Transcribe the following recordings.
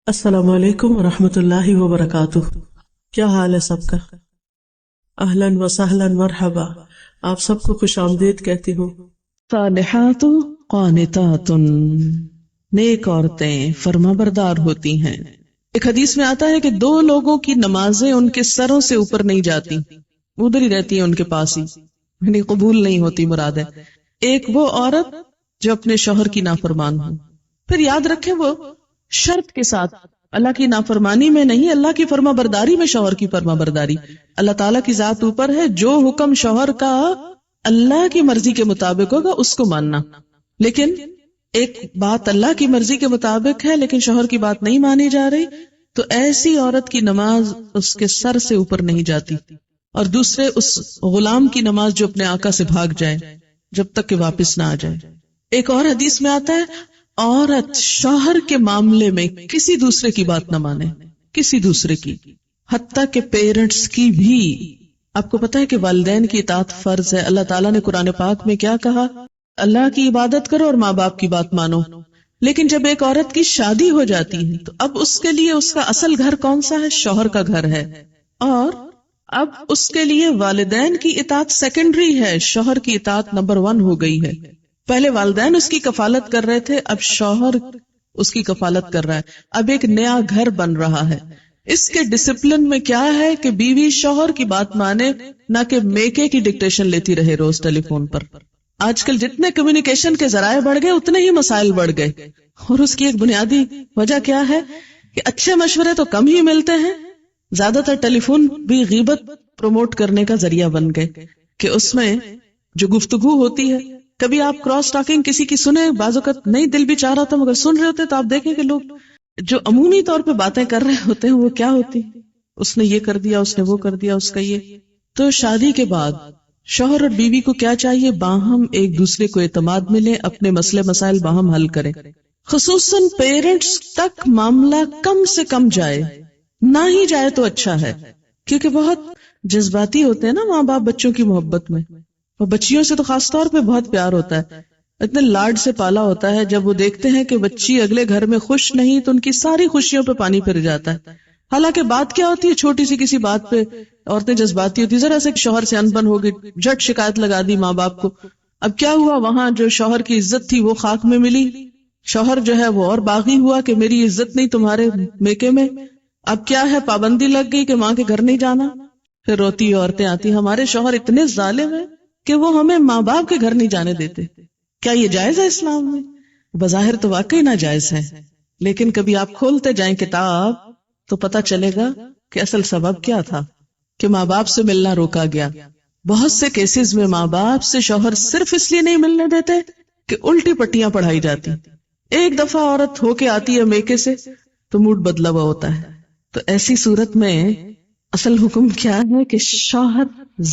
السلام علیکم ورحمۃ اللہ وبرکاتہ۔ کیا حال ہے سب کا؟ اہلاً و سہلاً مرحبا، آپ سب کو خوش آمدید کہتی ہوں۔ صالحات قانتات، نیک عورتیں فرما بردار ہوتی ہیں۔ ایک حدیث میں آتا ہے کہ دو لوگوں کی نمازیں ان کے سروں سے اوپر نہیں جاتی، ادھر ہی رہتی ہیں ان کے پاس ہی، یعنی قبول نہیں ہوتی، مراد ہے ایک وہ عورت جو اپنے شوہر کی نافرمان ہو۔ پھر یاد رکھیں وہ شرط کے ساتھ، اللہ کی نافرمانی میں نہیں، اللہ کی فرما برداری میں شوہر کی فرما برداری۔ اللہ تعالیٰ کی ذات اوپر ہے، جو حکم شوہر کا اللہ کی مرضی کے مطابق ہوگا اس کو ماننا۔ لیکن ایک بات اللہ کی مرضی کے مطابق ہے لیکن شوہر کی بات نہیں مانی جا رہی، تو ایسی عورت کی نماز اس کے سر سے اوپر نہیں جاتی۔ اور دوسرے اس غلام کی نماز جو اپنے آقا سے بھاگ جائے جب تک کہ واپس نہ آ جائے۔ ایک اور حدیث میں آتا ہے عورت شوہر کے معاملے میں کسی دوسرے کی بات نہ مانے، کسی دوسرے کی، حتیٰ کہ پیرنٹس کی بھی۔ آپ کو پتا ہے کہ والدین کی اطاعت فرض ہے۔ اللہ تعالیٰ نے قرآن پاک میں کیا کہا؟ اللہ کی عبادت کرو اور ماں باپ کی بات مانو۔ لیکن جب ایک عورت کی شادی ہو جاتی ہے تو اب اس کے لیے اس کا اصل گھر کون سا ہے؟ شوہر کا گھر ہے، اور اب اس کے لیے والدین کی اطاعت سیکنڈری ہے، شوہر کی اطاعت نمبر 1 ہو گئی ہے۔ پہلے والدین اس کی کفالت کر رہے تھے، اب شوہر اس کی کفالت کر رہا ہے۔ اب ایک نیا گھر بن رہا ہے۔ اس کے ڈسپلن میں کیا ہے کہ بیوی شوہر کی بات مانے، نہ کہ میکے کی ڈکٹیشن لیتی رہے روز ٹیلی فون پر۔ آج کل جتنے کمیونیکیشن کے ذرائع بڑھ گئے اتنے ہی مسائل بڑھ گئے، اور اس کی ایک بنیادی وجہ کیا ہے کہ اچھے مشورے تو کم ہی ملتے ہیں، زیادہ تر ٹیلی فون بھی غیبت پروموٹ کرنے کا ذریعہ بن گئے، کہ اس میں جو گفتگو ہوتی ہے، کبھی آپ کراس ٹاکنگ کسی کی سنیں، بعض اوقات نہیں دل بھی چاہ رہا تھا مگر سن رہے ہوتے تو آپ دیکھیں کہ لوگ جو عمومی طور پہ باتیں کر رہے ہوتے ہیں وہ کیا ہوتی، اس نے یہ کر دیا، اس نے وہ کر دیا، اس کا یہ۔ تو شادی کے بعد شوہر اور بیوی کو کیا چاہیے؟ باہم ایک دوسرے کو اعتماد ملے، اپنے مسئلے مسائل باہم حل کریں، خصوصاً پیرنٹس تک معاملہ کم سے کم جائے، نہ ہی جائے تو اچھا ہے، کیونکہ بہت جذباتی ہوتے ہیں نا ماں باپ بچوں کی محبت میں، اور بچیوں سے تو خاص طور پہ بہت پیار ہوتا ہے، اتنے لاڈ سے پالا ہوتا ہے۔ جب وہ دیکھتے ہیں کہ بچی اگلے گھر میں خوش نہیں تو ان کی ساری خوشیوں پہ پانی پھر جاتا ہے۔ حالانکہ بات کیا ہوتی ہے، چھوٹی سی کسی بات پہ عورتیں جذباتی ہوتی، ذرا سے شوہر سے انبن ہو گئی، جھٹ شکایت لگا دی ماں باپ کو۔ اب کیا ہوا؟ وہاں جو شوہر کی عزت تھی وہ خاک میں ملی، شوہر جو ہے وہ اور باغی ہوا کہ میری عزت نہیں تمہارے میکے میں۔ اب کیا ہے؟ پابندی لگ گئی کہ ماں کے گھر نہیں جانا۔ پھر روتی عورتیں آتی، ہمارے شوہر اتنے ظالم ہیں کہ وہ ہمیں ماں باپ کے گھر نہیں جانے دیتے۔ کیا یہ جائز ہے اسلام میں؟ بظاہر تو واقعی ناجائز ہے، لیکن کبھی آپ کھولتے جائیں کتاب تو پتہ چلے گا کہ اصل سبب کیا تھا، کہ ماں باپ سے ملنا روکا گیا۔ بہت سے کیسز میں ماں باپ سے شوہر صرف اس لیے نہیں ملنے دیتے کہ الٹی پٹیاں پڑھائی جاتی۔ ایک دفعہ عورت ہو کے آتی ہے میکے سے تو موڈ بدلا ہوا ہوتا ہے۔ تو ایسی صورت میں اصل حکم کیا ہے کہ شوہر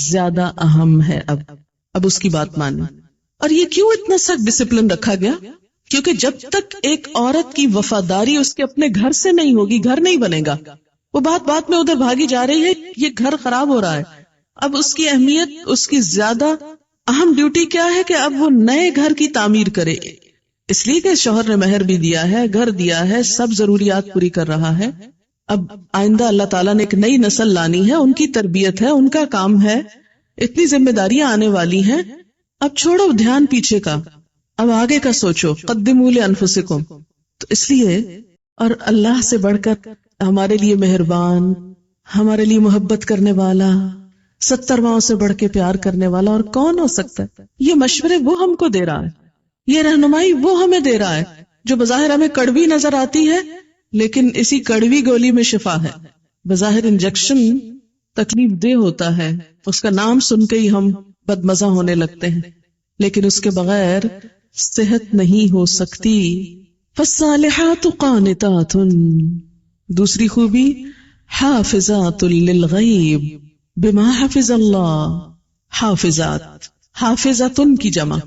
زیادہ اہم ہے، اب اس کی بات مانیں۔ اور یہ کیوں اتنا سخت ڈسپلن رکھا گیا؟ کیونکہ جب تک ایک عورت کی وفاداری اس کے اپنے گھر سے نہیں ہوگی، گھر نہیں بنے گا۔ وہ بات میں ادھر بھاگی جا رہی ہے، یہ گھر خراب ہو رہا ہے۔ اب اس کی اہمیت، اس کی زیادہ اہم ڈیوٹی کیا ہے کہ اب وہ نئے گھر کی تعمیر کرے، اس لیے کہ شوہر نے مہر بھی دیا ہے، گھر دیا ہے، سب ضروریات پوری کر رہا ہے۔ اب آئندہ اللہ تعالیٰ نے ایک نئی نسل لانی ہے، ان کی تربیت ہے، ان کا کام ہے، اتنی ذمہ داریاں آنے والی ہیں۔ اب چھوڑو دھیان پیچھے کا، اب آگے کا سوچو، قدموا لانفسکم۔ تو اس لیے، اور اللہ سے بڑھ کر ہمارے لیے مہربان، ہمارے لیے محبت کرنے والا، 70 ماؤں سے بڑھ کے پیار کرنے والا اور کون ہو سکتا ہے؟ یہ مشورے وہ ہم کو دے رہا ہے، یہ رہنمائی وہ ہمیں دے رہا ہے، جو بظاہر ہمیں کڑوی نظر آتی ہے لیکن اسی کڑوی گولی میں شفا ہے۔ بظاہر انجیکشن تکلیف دہ ہوتا ہے، اس کا نام سن کے ہی ہم بدمزہ ہونے لگتے ہیں، لیکن اس کے بغیر صحت نہیں ہو سکتی۔ فالصالحات قانتات، دوسری خوبی حافظات للغیب بما حفظ اللہ۔ حافظات، حافظتن کی جمع،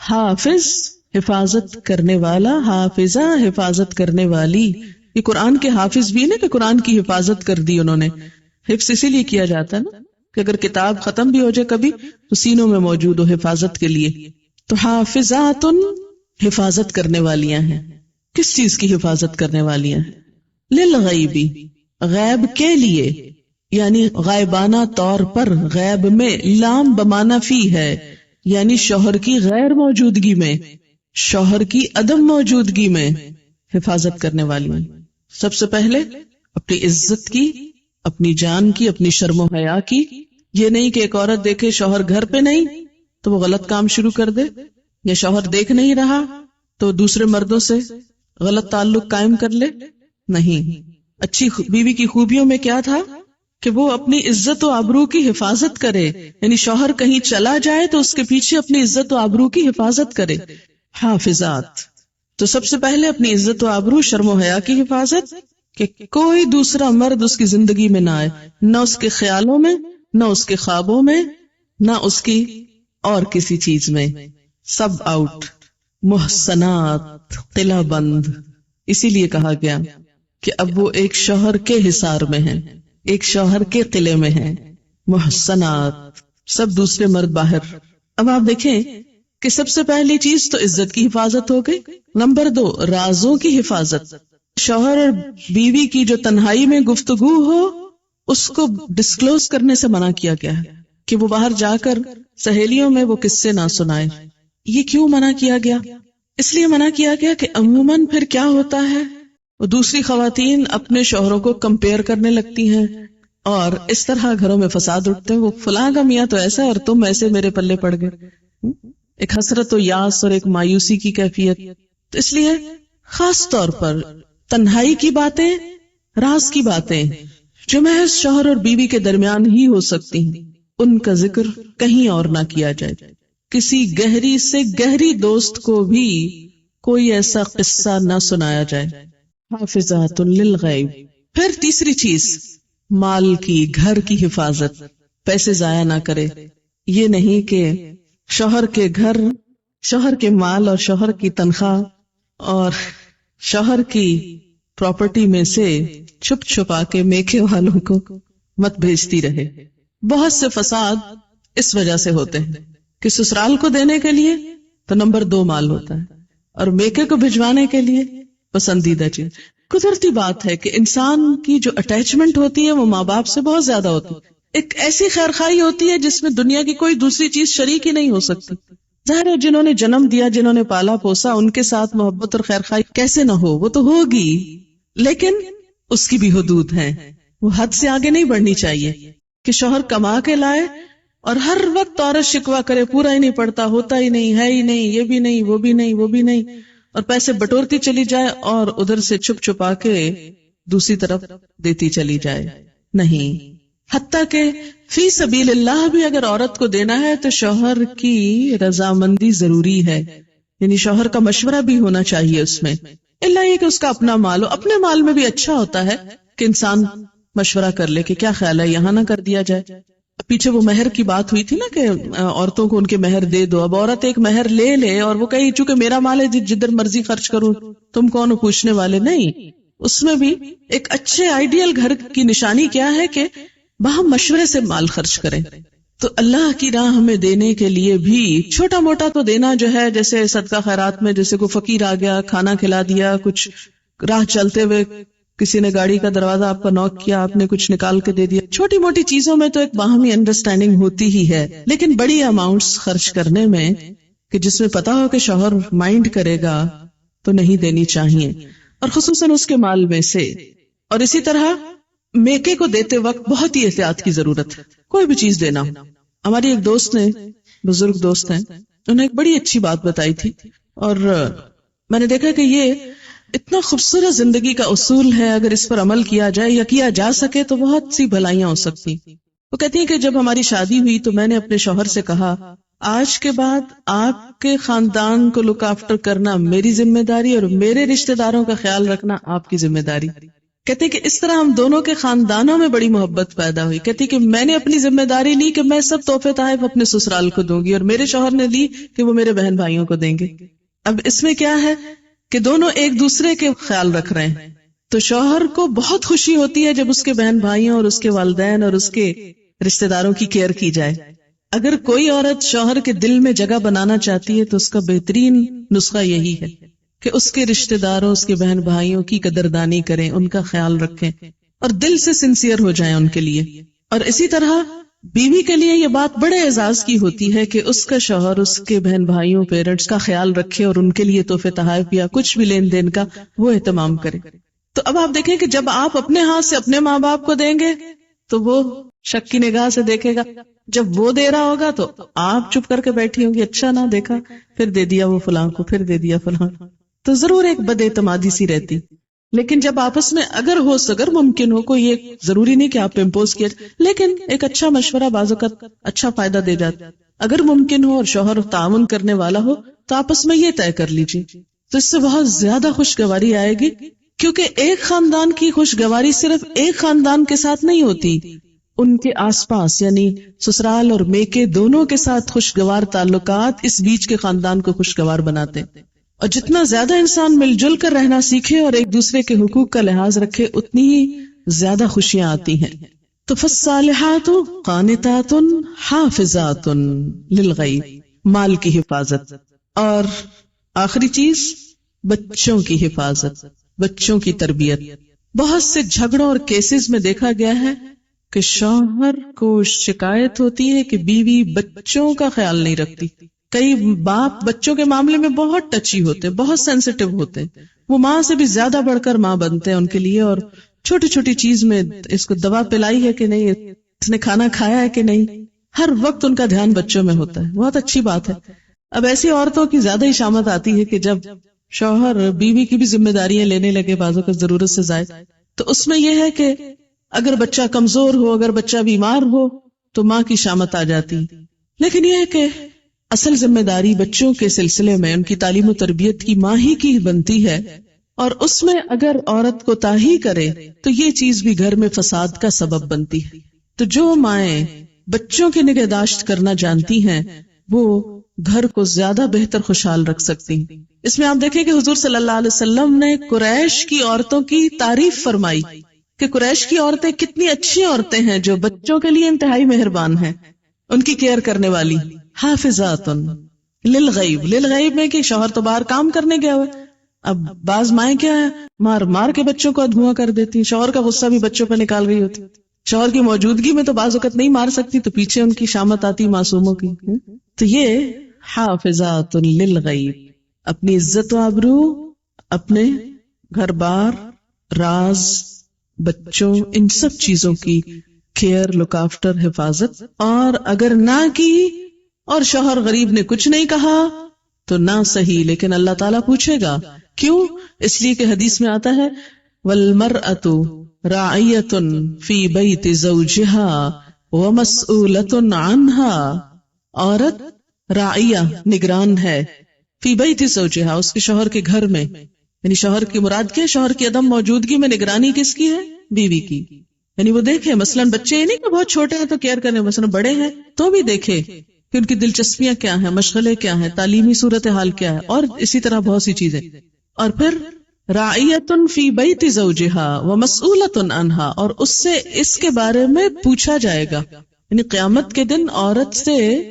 حافظ حفاظت کرنے والا، حافظہ حفاظت کرنے والی۔ یہ قرآن کے حافظ بھی نا، کہ قرآن کی حفاظت کر دی انہوں نے۔ حفظ اسی لیے کیا جاتا ہے نا کہ اگر کتاب ختم بھی ہو جائے کبھی تو سینوں میں موجود ہو حفاظت کے لیے۔ تو حافظات حفاظت کرنے والیاں ہیں۔ کس چیز کی حفاظت کرنے والیاں ہیں؟ للغیبی، غیب کے لیے، یعنی غائبانہ طور پر غیب میں، لام بمعنی فی ہے، یعنی شوہر کی غیر موجودگی میں، شوہر کی عدم موجودگی میں حفاظت کرنے والی ہیں۔ سب سے پہلے اپنی عزت کی، اپنی جان کی، اپنی شرم و حیا کی۔ یہ نہیں کہ ایک عورت دیکھے شوہر گھر پہ نہیں تو وہ غلط کام شروع کر دے، یا شوہر دیکھ نہیں رہا تو دوسرے مردوں سے غلط تعلق قائم کر لے۔ نہیں، اچھی بیوی کی خوبیوں میں کیا تھا کہ وہ اپنی عزت و آبرو کی حفاظت کرے، یعنی شوہر کہیں چلا جائے تو اس کے پیچھے اپنی عزت و آبرو کی حفاظت کرے۔ حافظات، تو سب سے پہلے اپنی عزت و آبرو، شرم و حیا کی حفاظت، کہ کوئی دوسرا مرد اس کی زندگی میں نہ آئے، نہ اس کے خیالوں میں، نہ اس کے خوابوں میں، نہ اس کی اور کسی چیز میں، سب آؤٹ۔ محسنات، قلعہ بند، اسی لیے کہا گیا کہ اب وہ ایک شوہر کے حصار میں ہیں، ایک شوہر کے قلعے میں ہیں۔ محسنات، سب دوسرے مرد باہر۔ اب آپ دیکھیں کہ سب سے پہلی چیز تو عزت کی حفاظت ہو گئی۔ نمبر 2، رازوں کی حفاظت۔ شوہر اور بیوی کی جو تنہائی میں گفتگو ہو اس کو ڈسکلوز کرنے سے منع کیا گیا ہے، کہ وہ باہر جا کر سہیلیوں میں وہ قصے نہ سنائے۔ یہ کیوں منع کیا گیا؟ اس لیے منع کیا گیا کہ عموماً پھر کیا ہوتا ہے، وہ دوسری خواتین اپنے شوہروں کو کمپیئر کرنے لگتی ہیں اور اس طرح گھروں میں فساد اٹھتے ہیں۔ وہ فلاں کا میاں تو ایسا اور تم ایسے میرے پلے پڑ گئے، ایک حسرت و یاس اور ایک مایوسی کی کیفیت۔ تو اس لیے خاص طور پر تنہائی کی باتیں، راز کی باتیں جو محض شوہر اور بیوی کے درمیان ہی ہو سکتی ہیں، ان کا ذکر کہیں اور نہ کیا جائے۔ کسی گہری سے گہری دوست کو بھی کوئی ایسا قصہ نہ سنایا جائے۔ حافظات للغیب۔ پھر تیسری چیز، مال کی، گھر کی حفاظت، پیسے ضائع نہ کرے۔ یہ نہیں کہ شوہر کے گھر، شوہر کے مال اور شوہر کی تنخواہ اور شوہر کی پراپرٹی میں سے چھپ چھپا کے میکے والوں کو مت بھیجتی رہے۔ بہت سے فساد اس وجہ سے ہوتے ہیں کہ سسرال کو دینے کے لیے تو نمبر 2 مال ہوتا ہے، اور میکے کو بھجوانے کے لیے پسندیدہ چیز۔ قدرتی بات ہے کہ انسان کی جو اٹیچمنٹ ہوتی ہے وہ ماں باپ سے بہت زیادہ ہوتی ہے۔ ایک ایسی خیرخواہی ہوتی ہے جس میں دنیا کی کوئی دوسری چیز شریک ہی نہیں ہو سکتی۔ ظاہر ہے جنہوں نے جنم دیا، جنہوں نے پالا پوسا، ان کے ساتھ محبت اور خیرخواہی کیسے نہ ہو، وہ تو ہوگی، لیکن اس کی بھی حدود ہیں۔ وہ حد سے آگے نہیں بڑھنی چاہیے کہ شوہر کما کے لائے اور ہر وقت عورت شکوہ کرے، پورا ہی نہیں پڑتا، ہوتا ہی نہیں، ہے ہی نہیں، یہ بھی نہیں، وہ بھی نہیں، وہ بھی نہیں، اور پیسے بٹورتی چلی جائے اور ادھر سے چھپ چھپا کے دوسری طرف دیتی چلی جائے۔ نہیں، حتیٰ کہ فی سبیل اللہ بھی اگر عورت کو دینا ہے تو شوہر کی رضامندی ضروری ہے، یعنی شوہر کا مشورہ بھی ہونا چاہیے اس میں۔ اللہ یہ کہ اس کا اپنا مال ہو، اپنے مال میں بھی اچھا ہوتا ہے کہ انسان مشورہ کر لے کہ کیا خیال ہے، یہاں نہ کر دیا جائے۔ پیچھے وہ مہر کی بات ہوئی تھی نا کہ عورتوں کو ان کے مہر دے دو۔ اب عورت ایک مہر لے لے اور وہ کہے چونکہ میرا مال ہے جدھر مرضی خرچ کروں، تم کون ہو پوچھنے والے؟ نہیں، اس میں بھی ایک اچھے آئیڈیل گھر کی نشانی کیا ہے کہ باہم مشورے سے مال خرچ کریں۔ تو اللہ کی راہ میں دینے کے لیے بھی چھوٹا موٹا تو دینا جو ہے، جیسے صدقہ خیرات میں جیسے کوئی فقیر آ گیا کھانا کھلا دیا، کچھ راہ چلتے ہوئے کسی نے گاڑی کا دروازہ آپ کا نوک کیا، آپ نے کچھ نکال کے دے دیا، چھوٹی موٹی چیزوں میں تو ایک باہمی انڈرسٹینڈنگ ہوتی ہی ہے، لیکن بڑی اماؤنٹس خرچ کرنے میں کہ جس میں پتا ہو کہ شوہر مائنڈ کرے گا تو نہیں دینی چاہیے، اور خصوصاً اس کے مال میں سے۔ اور اسی طرح میکے کو دیتے وقت بہت ہی احتیاط کی ضرورت ہے، کوئی بھی چیز دینا۔ ہماری ایک دوست نے، بزرگ دوست ہیں، انہوں نے ایک بڑی اچھی بات بتائی تھی، اور میں نے دیکھا کہ یہ اتنا خوبصورت زندگی کا اصول ہے، اگر اس پر عمل کیا جائے یا کیا جا سکے تو بہت سی بھلائیاں ہو سکتی۔ وہ کہتی ہیں کہ جب ہماری شادی ہوئی تو میں نے اپنے شوہر سے کہا، آج کے بعد آپ کے خاندان کو لک آفٹر کرنا میری ذمہ داری اور میرے رشتہ داروں کا خیال رکھنا آپ کی ذمہ داری۔ کہتے کہ اس طرح ہم دونوں کے خاندانوں میں بڑی محبت پیدا ہوئی۔ کہتی کہ میں نے اپنی ذمہ داری لی کہ میں سب تحفے تحائف اپنے سسرال کو دوں گی، اور میرے شوہر نے لی کہ وہ میرے بہن بھائیوں کو دیں گے۔ اب اس میں کیا ہے کہ دونوں ایک دوسرے کے خیال رکھ رہے ہیں، تو شوہر کو بہت خوشی ہوتی ہے جب اس کے بہن بھائیوں اور اس کے والدین اور اس کے رشتہ داروں کی کیئر کی جائے۔ اگر کوئی عورت شوہر کے دل میں جگہ بنانا چاہتی ہے تو اس کا بہترین نسخہ یہی ہے کہ اس کے رشتہ داروں، اس کے بہن بھائیوں کی قدردانی کریں، ان کا خیال رکھیں اور دل سے سنسیئر ہو جائیں ان کے لیے. اور اسی طرح بیوی کے لیے یہ بات بڑے اعزاز کی ہوتی ہے کہ اس کا شوہر اس کے بہن بھائیوں، پیرنٹس کا خیال رکھے اور ان کے لیے تحفے تحائف یا کچھ بھی لین دین کا وہ اہتمام کرے. تو اب آپ دیکھیں کہ جب آپ اپنے ہاتھ سے اپنے ماں باپ کو دیں گے تو وہ شک کی نگاہ سے دیکھے گا، جب وہ دے رہا ہوگا تو آپ چپ کر کے بیٹھی ہوں گی، اچھا نہ دیکھا، پھر دے دیا وہ فلاں کو، پھر دے دیا فلاں، تو ضرور ایک بد اعتمادی سی رہتی. لیکن جب آپس میں اگر ممکن ہو، کوئی ایک ضروری نہیں کہ آپ امپوز کیا، لیکن ایک اچھا مشورہ بعض اوقات اچھا فائدہ دے جاتا. اگر ممکن ہو اور شوہر تعاون کرنے والا ہو تو آپس میں یہ طے کر لیجیے، تو اس سے بہت زیادہ خوشگواری آئے گی. کیونکہ ایک خاندان کی خوشگواری صرف ایک خاندان کے ساتھ نہیں ہوتی، ان کے آس پاس یعنی سسرال اور میکے دونوں کے ساتھ خوشگوار تعلقات اس بیچ کے خاندان کو خوشگوار بناتے. اور جتنا زیادہ انسان مل جل کر رہنا سیکھے اور ایک دوسرے کے حقوق کا لحاظ رکھے، اتنی ہی زیادہ خوشیاں آتی ہیں. تو فالصالحات قانتات حافظات للغیب، مال کی حفاظت. اور آخری چیز بچوں کی حفاظت، بچوں کی تربیت. بہت سے جھگڑوں اور کیسز میں دیکھا گیا ہے کہ شوہر کو شکایت ہوتی ہے کہ بیوی بچوں کا خیال نہیں رکھتی. کئی باپ بچوں کے معاملے میں بہت ٹچی ہوتے ہیں، بہت سینسیٹیو ہوتے ہیں، وہ ماں سے بھی زیادہ بڑھ کر ماں بنتے ہیں ان کے لیے. اور چھوٹی چھوٹی چیز میں اس کو دوا پلائی ہے کہ نہیں، اس نے کھانا کھایا ہے کہ نہیں، ہر وقت ان کا دھیان بچوں میں ہوتا ہے. بہت اچھی بات ہے. اب ایسی عورتوں کی زیادہ ہی شامت آتی ہے کہ جب شوہر بیوی کی بھی ذمہ داریاں لینے لگے بعضوں کا ضرورت سے زائد، تو اس میں یہ ہے کہ اگر بچہ کمزور ہو، اگر بچہ بیمار ہو تو ماں کی شامت آ جاتی. لیکن یہ ہے کہ اصل ذمہ داری بچوں کے سلسلے میں ان کی تعلیم و تربیت کی ماں ہی کی بنتی ہے، اور اس میں اگر عورت کو تاہی کرے تو یہ چیز بھی گھر میں فساد کا سبب بنتی ہے. تو جو مائیں بچوں کی نگہداشت کرنا جانتی ہیں وہ گھر کو زیادہ بہتر خوشحال رکھ سکتی ہیں. اس میں آپ دیکھیں کہ حضور صلی اللہ علیہ وسلم نے قریش کی عورتوں کی تعریف فرمائی کہ قریش کی عورتیں کتنی اچھی عورتیں ہیں جو بچوں کے لیے انتہائی مہربان ہیں، ان کی کیئر کرنے والی. حافظات للغیب، للغیب میں کہ شوہر تو باہر کام کرنے گیا ہوئے. اب بعض مائیں کیا ہے، مار مار کے بچوں کو ادھواں کر دیتی، شوہر کا غصہ بھی بچوں پہ نکال رہی ہوتی. شوہر کی موجودگی میں تو بعض اوقات نہیں مار سکتی تو پیچھے ان کی شامت آتی معصوموں کی. تو یہ حافظات للغیب، اپنی عزت و آبرو، اپنے گھر بار، راز، بچوں، ان سب چیزوں کی کیئر، لک آفٹر، حفاظت. اور اگر نہ کی اور شوہر غریب نے کچھ نہیں کہا تو نہ صحیح، لیکن اللہ تعالیٰ پوچھے گا. کیوں؟ اس لیے کہ حدیث میں آتا ہے وَالْمَرْأَةُ رَاعِيَةٌ فِي بَيْتِ زَوْجِهَا وَمَسْئُولَةٌ عَنْهَا، عورت راعیہ، نگران ہے، فی بیت زوجہا، اس کے شوہر کے گھر میں. یعنی شوہر کی مراد کیا؟ شوہر کی عدم موجودگی میں نگرانی کس کی ہے؟ بیوی کی. یعنی وہ دیکھے مثلا بچے نہیں کہ بہت چھوٹے ہیں تو کیئر کرنے، مثلا بڑے ہیں تو بھی دیکھے کہ ان کی دلچسپیاں کیا ہیں، مشغلے کیا ہیں، تعلیمی صورتحال کیا ہے، اور اسی طرح بہت سی چیزیں. اور پھر راعیۃ فی بیت زوجہا ومسئولۃ عنہا، اور اس سے اس کے بارے میں پوچھا جائے گا. یعنی قیامت کے دن عورت سے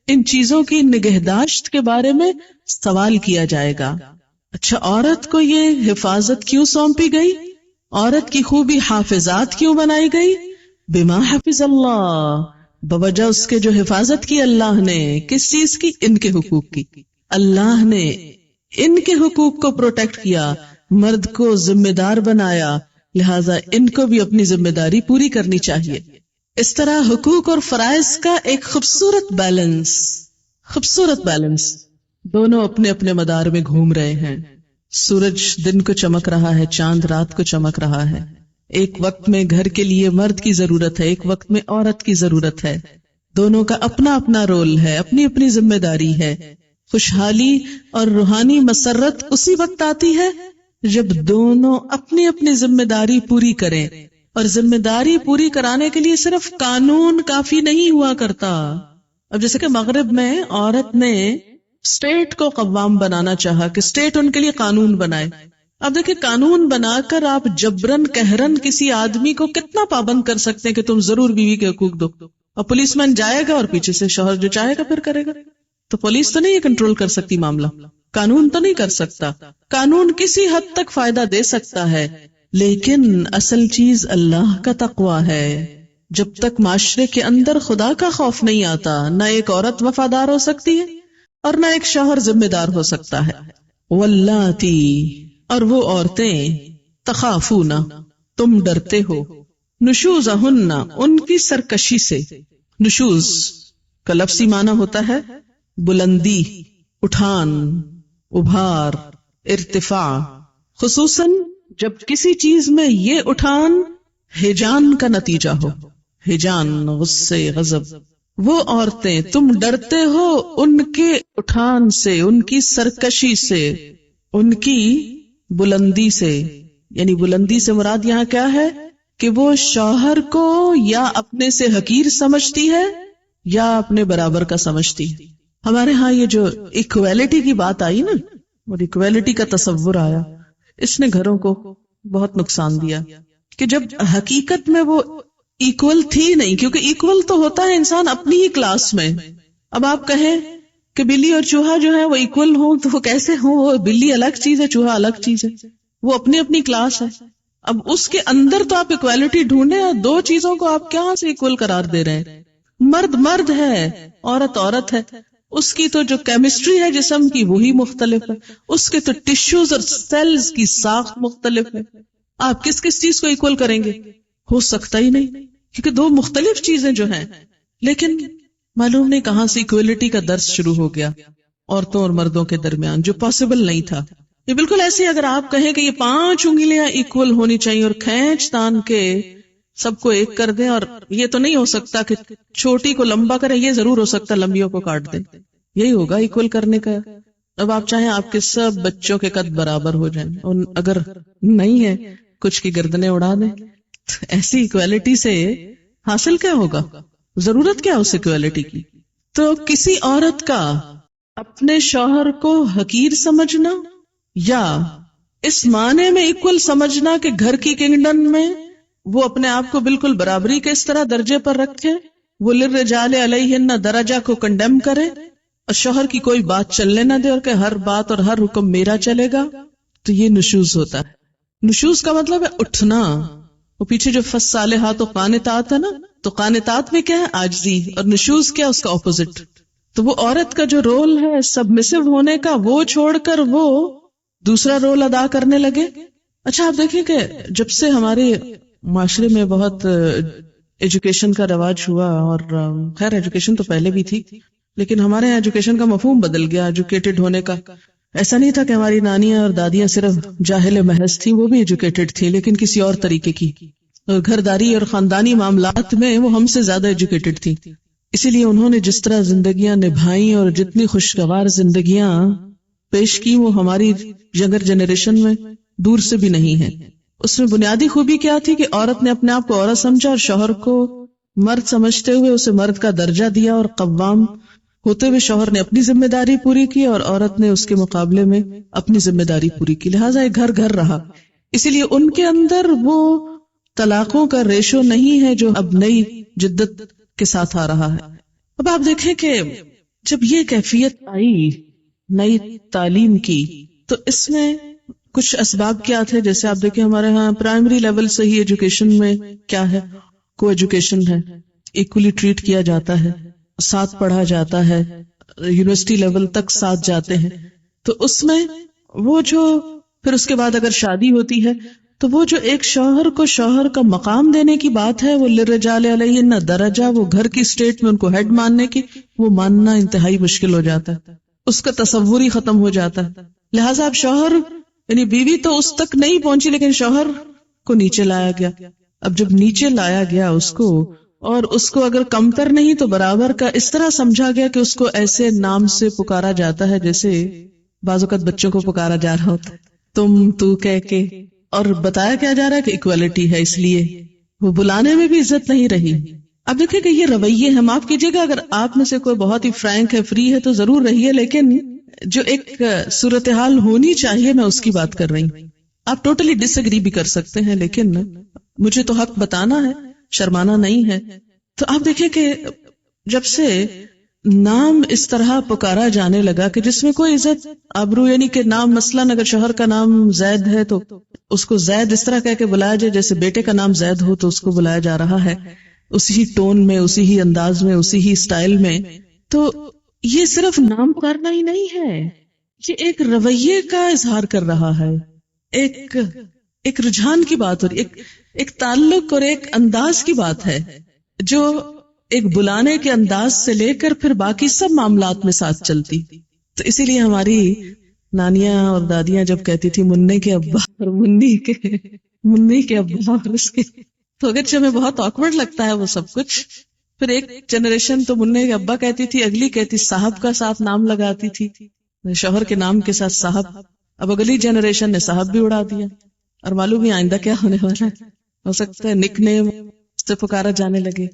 ان چیزوں کی نگہداشت کے بارے میں سوال کیا جائے گا. اچھا، عورت کو یہ حفاظت کیوں سونپی گئی؟ عورت کی خوبی حافظات کیوں بنائی گئی؟ بما حفظ اللہ، بوجہ اس کے جو حفاظت کی اللہ نے. کس چیز کی؟ ان کے حقوق کی. اللہ نے ان کے حقوق کو پروٹیکٹ کیا، مرد کو ذمہ دار بنایا، لہذا ان کو بھی اپنی ذمہ داری پوری کرنی چاہیے. اس طرح حقوق اور فرائض کا ایک خوبصورت بیلنس، دونوں اپنے اپنے مدار میں گھوم رہے ہیں. سورج دن کو چمک رہا ہے، چاند رات کو چمک رہا ہے. ایک وقت میں گھر کے لیے مرد کی ضرورت ہے، ایک وقت میں عورت کی ضرورت ہے. دونوں کا اپنا اپنا رول ہے، اپنی اپنی ذمہ داری ہے. خوشحالی اور روحانی مسرت اسی وقت آتی ہے جب دونوں اپنی اپنی ذمہ داری پوری کریں. اور ذمہ داری پوری کرانے کے لیے صرف قانون کافی نہیں ہوا کرتا. اب جیسے کہ مغرب میں عورت نے اسٹیٹ کو قوام بنانا چاہا کہ اسٹیٹ ان کے لیے قانون بنائے. اب دیکھیں قانون بنا کر آپ جبرن قہرن کسی آدمی کو کتنا پابند کر سکتے ہیں کہ تم ضرور بیوی کے حقوق دو، اور پولیس مین جائے گا اور پیچھے سے شوہر جو چاہے گا پھر کرے گا. تو پولیس تو نہیں یہ کنٹرول کر سکتی معاملہ. قانون تو نہیں کر سکتا. قانون کسی حد تک فائدہ دے سکتا ہے، لیکن اصل چیز اللہ کا تقوی ہے. جب تک معاشرے کے اندر خدا کا خوف نہیں آتا، نہ ایک عورت وفادار ہو سکتی ہے اور نہ ایک شوہر ذمہ دار ہو سکتا ہے. واللاتی، اور وہ عورتیں، تخافون، تم ڈرتے ہو، نشوزہن، ان کی سرکشی سے. نشوز کا لفظی معنی ہوتا ہے بلندی، اٹھان، ابھار، ارتفاع. خصوصاً جب کسی چیز میں یہ اٹھان ہیجان کا نتیجہ ہو. ہیجان، غصے، غضب. وہ عورتیں تم ڈرتے ہو ان کے اٹھان سے، ان کی سرکشی سے، ان کی بلندی سے. یعنی بلندی سے مراد یہاں کیا ہے کہ وہ شوہر کو یا اپنے سے حقیر سمجھتی ہے یا اپنے برابر کا سمجھتی ہے. ہمارے ہاں یہ جو ایکویلٹی کی بات آئی نا، اور ایکویلٹی کا تصور آیا، اس نے گھروں کو بہت نقصان دیا. کہ جب حقیقت میں وہ ایکول تھی نہیں، کیونکہ ایکول تو ہوتا ہے انسان اپنی ہی کلاس میں. اب آپ کہیں کہ بلی اور چوہا جو ہے وہ ایکول ہوں تو وہ کیسے ہوں؟ وہ بلی الگ چیز ہے، چوہا الگ چیز ہے، وہ اپنی اپنی کلاس ہے. اب اس کے اندر تو آپ ایکویلٹی ڈھونڈیں، اور دو چیزوں کو آپ کہاں سے ایکول قرار دے رہے ہیں؟ مرد مرد ہے، عورت عورت ہے. اس کی تو جو کیمسٹری ہے جسم کی وہی مختلف ہے، اس کے تو ٹشوز اور سیلز کی ساخت مختلف ہے. آپ کس کس چیز کو ایکول کریں گے؟ ہو سکتا ہی نہیں، کیونکہ دو مختلف چیزیں جو ہیں. لیکن معلوم نہیں کہاں سے ایکویلٹی کا درس شروع ہو گیا عورتوں اور مردوں کے درمیان، جو پاسبل نہیں تھا. یہ بالکل ایسے اگر آپ کہیں کہ یہ 5 انگلیاں ایکول ہونی چاہیے اور کھینچ تان کے سب کو ایک کر دیں، اور یہ تو نہیں ہو سکتا کہ چھوٹی کو لمبا کرے، یہ ضرور ہو سکتا لمبیوں کو کاٹ دیں. یہی ہوگا ایکول کرنے کا. اب آپ چاہیں آپ کے سب بچوں کے قد برابر ہو جائیں، اور اگر نہیں ہے کچھ کی گردنیں اڑا دیں. ایسی ایکویلٹی سے حاصل کیا ہوگا؟ ضرورت کیا اس ایکویلٹی کی؟ تو کسی عورت کا اپنے شوہر کو حقیر سمجھنا، یا اس معنی میں ایکول سمجھنا کہ گھر کی کنگڈم میں وہ اپنے آپ کو بالکل برابری کے اس طرح درجے پر رکھے، وہ للرجال علیہن درجہ کو کنڈیم کرے اور شوہر کی کوئی بات چلنے نہ دے، اور کہ ہر بات اور ہر حکم میرا چلے گا، تو یہ نشوز ہوتا ہے. نشوز کا مطلب ہے اٹھنا. وہ پیچھے جو فالصالحات و قانتات ہے نا، تو قانتات میں کیا ہے؟ عاجزی. اور نشوز کیا؟ اس کا اپوزٹ. تو وہ عورت کا جو رول ہے سبمسو ہونے کا، وہ چھوڑ کر وہ دوسرا رول ادا کرنے لگے. اچھا آپ دیکھیں کہ جب سے ہمارے معاشرے میں بہت ایجوکیشن کا رواج ہوا، اور خیر ایجوکیشن تو پہلے بھی تھی، لیکن ہمارے یہاں ایجوکیشن کا مفہوم بدل گیا ایجوکیٹڈ ہونے کا. ایسا نہیں تھا کہ ہماری نانیاں اور دادیاں صرف جاہل محض تھیں، وہ بھی ایجوکیٹڈ تھی لیکن کسی اور طریقے کی، اور گھرداری اور خاندانی معاملات میں وہ ہم سے زیادہ ایجوکیٹڈ تھی. اسی لیے انہوں نے جس طرح زندگیاں نبھائیں اور جتنی خوشگوار زندگیاں پیش کی، وہ ہماری ینگر جنریشن میں دور سے بھی نہیں ہے. اس میں بنیادی خوبی کیا تھی کہ عورت نے اپنے آپ کو عورت سمجھا، اور شوہر کو مرد سمجھتے ہوئے اسے مرد کا درجہ دیا، اور قوام ہوتے ہوئے شوہر نے اپنی ذمہ داری پوری کی اور عورت نے اس کے مقابلے میں اپنی ذمہ داری پوری کی. لہٰذا ایک گھر گھر رہا. اسی لیے ان کے اندر وہ طلاقوں کا ریشو نہیں ہے جو اب نئی جدت کے ساتھ آ رہا ہے. اب آپ دیکھیں کہ جب یہ کیفیت آئی نئی تعلیم کی، تو اس میں کچھ اسباب کیا تھے. جیسے آپ دیکھیں ہمارے ہاں پرائمری لیول سے ہی ایجوکیشن میں کیا ہے؟ کو ایجوکیشن ہے، ایکولی ٹریٹ کیا جاتا ہے، ساتھ پڑھا جاتا ہے، یونیورسٹی لیول تک ساتھ جاتے ہیں. تو اس میں وہ جو پھر اس کے بعد اگر شادی ہوتی ہے تو وہ جو ایک شوہر کو شوہر کا مقام دینے کی بات ہے، وہ للرجال علیہن درجہ، وہ گھر کی اسٹیٹ میں ان کو ہیڈ ماننے کی، وہ ماننا انتہائی مشکل ہو جاتا ہے. اس کا تصور ہی ختم ہو جاتا ہے. لہٰذا اب شوہر یعنی بیوی تو اس تک نہیں پہنچی، لیکن شوہر کو نیچے لایا گیا. اب جب نیچے لایا گیا اس کو، اور اس کو اگر کمتر نہیں تو برابر کا اس طرح سمجھا گیا کہ اس کو ایسے نام سے پکارا جاتا ہے جیسے بعض اوقات بچوں کو پکارا جا رہا ہوتا ہے، تم تو کہہ کے، اور بتایا کیا جا رہا ہے کہ ایکویلٹی ہے. اس لیے وہ بلانے میں بھی عزت نہیں رہی. اب دیکھیں کہ یہ رویے ہیں، معاف کیجیے گا اگر آپ میں سے کوئی بہت ہی فرینک ہے، فری ہے، تو ضرور رہیے، لیکن جو ایک صورتحال ہونی چاہیے میں اس کی بات کر رہی ہوں. آپ ٹوٹلی ڈس ایگری بھی کر سکتے ہیں، لیکن مجھے تو حق بتانا ہے، شرمانا نہیں ہے. تو آپ دیکھیں کہ جب سے نام اس طرح پکارا جانے لگا کہ جس میں کوئی عزت آبرو، یعنی کہ نام مثلاً اگر شوہر کا نام زید ہے تو اس کو زید اس طرح کہہ کے بلایا جائے جیسے بیٹے کا نام زید ہو تو اس کو بلایا جا رہا ہے، اسی ہی ٹون میں، اسی ہی انداز میں، اسی ہی سٹائل میں. تو یہ صرف نام پکارنا ہی نہیں ہے، یہ ایک رویے کا اظہار کر رہا ہے، ایک رجحان کی بات، اور ایک تعلق اور ایک انداز کی بات ہے جو ایک بلانے کے انداز سے لے کر پھر باقی سب معاملات میں ساتھ چلتی. تو اسی لیے ہماری نانیاں اور دادیاں جب کہتی تھی مننے کے ابا اور منی کے ابا اور اس کے، تو اگرچہ ہمیں بہت آکورڈ لگتا ہے وہ سب کچھ، پھر ایک جنریشن تو مننے کے ابا کہتی تھی، اگلی کہتی صاحب کا ساتھ نام لگاتی تھی، شوہر کے نام کے ساتھ صاحب. اب اگلی جنریشن نے صاحب بھی اڑا دیا، اور معلوم ہی آئندہ کیا ہونے والا ہے. ہو سکتا ہے نک نیم سے پکارا جانے لگے،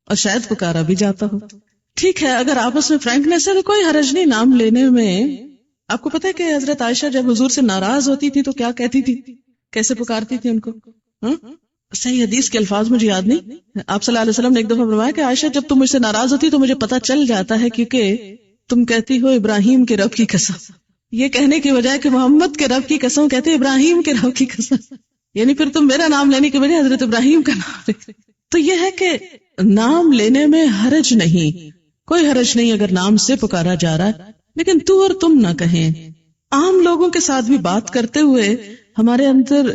اور شاید پکارا بھی جاتا ہو. ٹھیک ہے، اگر آپس میں فرینکنیس ہے تو کوئی حرج نہیں نام لینے میں. آپ کو پتہ ہے کہ حضرت عائشہ جب حضور سے ناراض ہوتی تھی تو کیا کہتی تھی، کیسے پکارتی تھی ان کو؟ صحیح حدیث کے الفاظ مجھے یاد نہیں، آپ صلی اللہ علیہ وسلم نے ایک دفعہ فرمایا کہ عائشہ جب تم مجھ سے ناراض ہوتی تو مجھے پتہ چل جاتا ہے، کیونکہ تم کہتی ہو ابراہیم کے رب کی قسم، یہ کہنے کی بجائے کہ محمد کے رب کی قسم کہتے ابراہیم کے رب کی قسم، یعنی پھر تم میرا نام لینے کی بجائے حضرت ابراہیم کا نام لے. تو یہ ہے کہ نام لینے میں حرج نہیں، کوئی حرج نہیں اگر نام سے پکارا جا رہا ہے، لیکن تو اور تم نہ کہیں. عام لوگوں کے ساتھ بھی بات کرتے ہوئے ہمارے اندر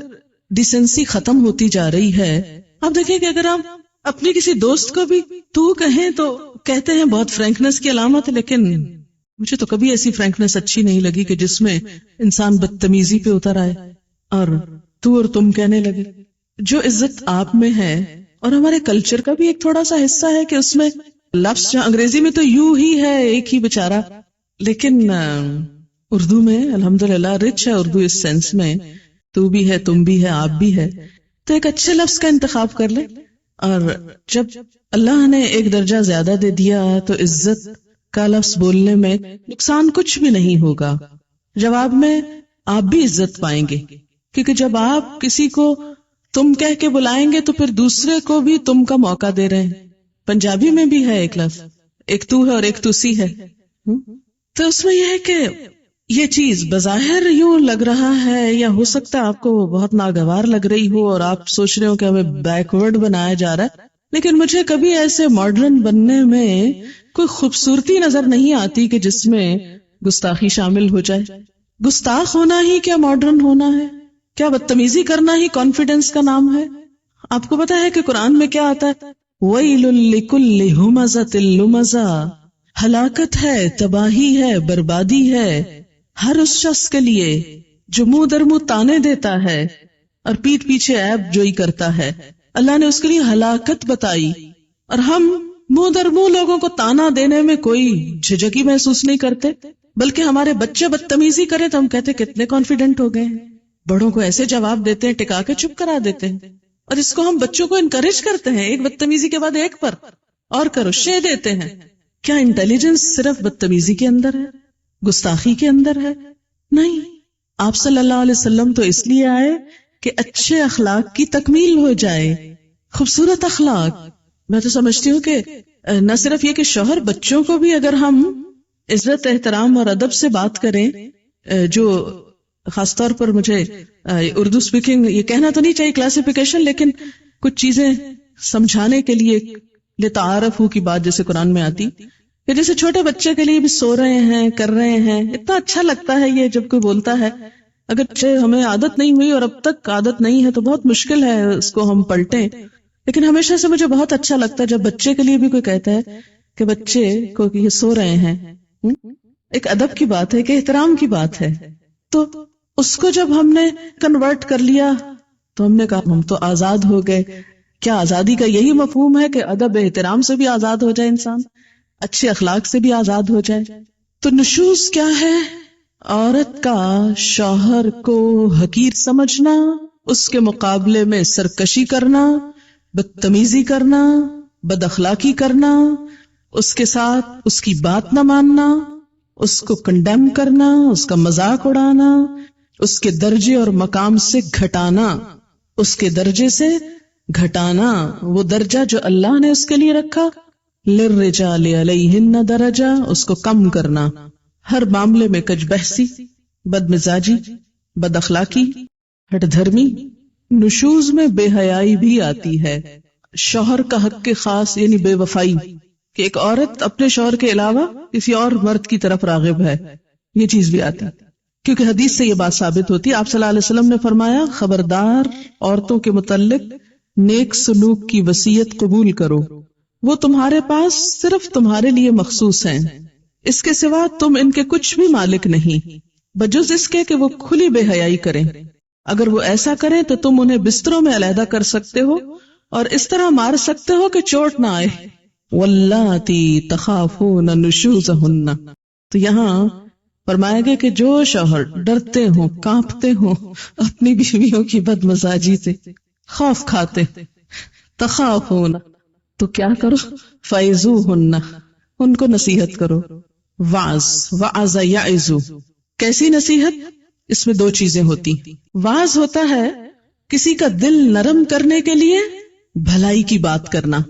ڈیسنسی ختم ہوتی جا رہی ہے. آپ دیکھیں کہ اگر ہم اپنی کسی دوست کو بھی تو کہیں تو کہتے ہیں بہت فرینکنیس کی علامت ہے، لیکن مجھے تو کبھی ایسی فرینکنیس اچھی نہیں لگی کہ جس میں انسان بدتمیزی پہ اتر آئے اور تو اور تم کہنے لگے. جو عزت آپ میں ہے، اور ہمارے کلچر کا بھی ایک تھوڑا سا حصہ ہے کہ اس میں لفظ جو انگریزی میں تو یو ہی ہے، ایک ہی بیچارہ، لیکن اردو میں الحمدللہ رچ ہے اردو اس سینس میں، تو بھی ہے، تم بھی ہے، آپ بھی ہے. تو ایک اچھے لفظ کا انتخاب کر لے، اور جب اللہ نے ایک درجہ زیادہ دے دیا تو عزت کا لفظ بولنے میں نقصان کچھ بھی نہیں ہوگا. جواب میں آپ بھی عزت پائیں گے، کیونکہ جب آپ کسی کو تم کہہ کے بلائیں گے تو پھر دوسرے کو بھی تم کا موقع دے رہے ہیں. پنجابی میں بھی ہے ایک لفظ، ایک تو ہے اور ایک تسی ہے. تو اس میں یہ ہے کہ یہ چیز بظاہر یوں لگ رہا ہے، یا ہو سکتا ہے آپ کو بہت ناگوار لگ رہی ہو اور آپ سوچ رہے ہو کہ ہمیں بیکورڈ بنایا جا رہا ہے، لیکن مجھے کبھی ایسے ماڈرن بننے میں کوئی خوبصورتی نظر نہیں آتی کہ جس میں گستاخی شامل ہو جائے. گستاخ ہونا ہی کیا ماڈرن ہونا ہے؟ کیا بدتمیزی کرنا ہی کانفیڈنس کا نام ہے؟ آپ کو پتا ہے کہ قرآن میں کیا آتا ہے؟ وَيْلٌ لِكُلِّ هُمَزَةٍ لُمَزَةٍ، ہلاکت ہے، تباہی ہے، بربادی ہے ہر اس شخص کے لیے جو منہ در منہ تانے دیتا ہے اور پیٹھ پیچھے عیب جوئی کرتا ہے. اللہ نے اس کے لیے ہلاکت بتائی، اور ہم منہ در منہ لوگوں کو تانا دینے میں کوئی جھجک ہی محسوس نہیں کرتے، بلکہ ہمارے بچے بدتمیزی کریں تو ہم کہتے کتنے کانفیڈنٹ ہو گئے ہیں. بڑوں کو ایسے جواب دیتے ہیں، ٹکا کے چپ کرا دیتے ہیں، اور اس کو ہم بچوں کو انکریج کرتے ہیں، ایک بدتمیزی کے بعد ایک پر اور کرو، شے دیتے ہیں. کیا انٹیلیجنس صرف بدتمیزی کے اندر ہے، گستاخی کے اندر ہے؟ نہیں. آپ صلی اللہ علیہ وسلم تو اس لیے آئے کہ اچھے اخلاق کی تکمیل ہو جائے، خوبصورت اخلاق. میں تو سمجھتی ہوں کہ نہ صرف یہ کہ شوہر، بچوں کو بھی اگر ہم عزت، احترام اور ادب سے بات کریں، جو خاص طور پر مجھے اردو سپیکنگ یہ کہنا تو نہیں چاہیے کلاسیفیکیشن، لیکن کچھ چیزیں سمجھانے کے لیے لتعارف کی بات جیسے قرآن میں آتی، کہ جیسے چھوٹے بچے کے لیے بھی سو رہے ہیں، کر رہے ہیں، اتنا اچھا لگتا ہے یہ جب کوئی بولتا ہے. اگر ہمیں عادت نہیں ہوئی اور اب تک عادت نہیں ہے تو بہت مشکل ہے اس کو ہم پلٹیں، لیکن ہمیشہ سے مجھے بہت اچھا لگتا ہے جب بچے کے لیے بھی کوئی کہتا ہے کہ بچے کو یہ سو رہے ہیں. ایک ادب کی بات ہے، کہ احترام کی بات ہے. تو اس کو جب ہم نے کنورٹ کر لیا تو ہم نے کہا ہم تو آزاد ہو گئے. کیا آزادی کا یہی مفہوم ہے کہ ادب احترام سے بھی آزاد ہو جائے انسان، اچھے اخلاق سے بھی آزاد ہو جائے؟ تو نشوز کیا ہے؟ عورت کا شوہر کو حقیر سمجھنا، اس کے مقابلے میں سرکشی کرنا، بدتمیزی کرنا، بد اخلاقی کرنا، اس کے ساتھ اس کی بات نہ ماننا، اس کو کنڈیم کرنا، اس کا مذاق اڑانا، اس کے درجے اور مقام سے گھٹانا، اس کے درجے سے گھٹانا. وہ درجہ جو اللہ نے اس کے لیے رکھا للرجال علیہن درجہ، اس کو کم کرنا، ہر معاملے میں کج بحثی، بد مزاجی، بد اخلاقی، ہٹ دھرمی، نشوز میں بے حیائی بھی آتی ہے، شوہر کا حق کے خاص یعنی بے وفائی، کہ ایک عورت اپنے شوہر کے علاوہ کسی اور مرد کی طرف راغب ہے، یہ چیز بھی آتی، کیونکہ حدیث سے یہ بات ثابت ہوتی ہے۔ آپ صلی اللہ علیہ وسلم نے فرمایا، خبردار عورتوں کے متعلق نیک سلوک کی وصیت قبول کرو، وہ تمہارے پاس صرف تمہارے لیے مخصوص ہیں، اس کے سوا تم ان کے کچھ بھی مالک نہیں، بجز اس کے کہ وہ کھلی بے حیائی کریں، اگر وہ ایسا کریں تو تم انہیں بستروں میں علیحدہ کر سکتے ہو اور اس طرح مار سکتے ہو کہ چوٹ نہ آئے۔ واللاتی تخافون نشوزہن، تو یہاں فرمایا گیا کہ جو شوہر ڈرتے ہوں، کانپتے ہوں اپنی بیویوں کی بد مزاجی سے، خوف کھاتے، تخافون، تو کیا کرو، فعظوہن، ان کو نصیحت کرو، وعظ یعظ، کیسی نصیحت؟ اس میں دو چیزیں ہوتی، وعظ ہوتا ہے کسی کا دل نرم کرنے کے لیے بھلائی کی بات کرنا،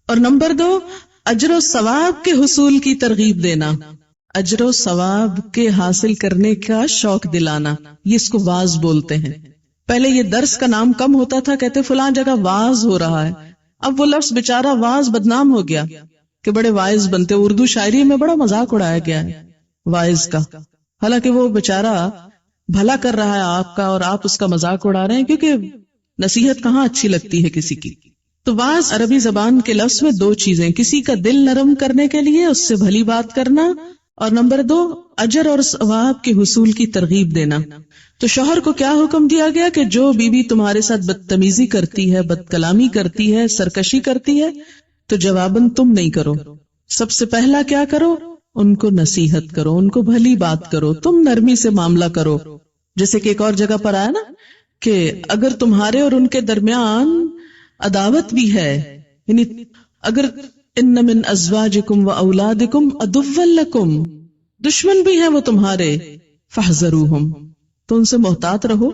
اور نمبر 2 اجر و ثواب کے حصول کی ترغیب دینا، اجر و ثواب کے حاصل کرنے کا شوق دلانا، یہ اس کو وعظ بولتے ہیں۔ پہلے یہ درس کا نام کم ہوتا تھا، کہتے فلاں جگہ وعظ ہو رہا ہے، اب وہ لفظ بیچارہ وعظ بدنام ہو گیا کہ بڑے واعظ بنتے، اردو شاعری میں بڑا مذاق اڑایا گیا ہے واعظ کا، حالانکہ وہ بیچارہ بھلا کر رہا ہے آپ کا اور آپ اس کا مذاق اڑا رہے ہیں، کیونکہ نصیحت کہاں اچھی لگتی ہے کسی کی۔ تو واعظ عربی زبان کے لفظ میں دو چیزیں، کسی کا دل نرم کرنے کے لیے اس سے بھلی بات کرنا، اور نمبر 2 اجر اور ثواب کے حصول کی ترغیب دینا۔ تو شوہر کو کیا حکم دیا گیا کہ جو بیوی تمہارے ساتھ بدتمیزی کرتی ہے، بد کلامی کرتی ہے، سرکشی کرتی ہے، تو جواباً تم نہیں کرو، سب سے پہلا کیا کرو، ان کو نصیحت کرو، ان کو بھلی بات کرو، تم نرمی سے معاملہ کرو، جیسے کہ ایک اور جگہ پر آیا نا کہ اگر تمہارے اور ان کے درمیان عداوت بھی ہے، یعنی اگر ان من ازواجکم و اولادکم عدوا لکم، دشمن بھی ہیں وہ تمہارے، فاحذروہم، تو ان سے محتاط رہو،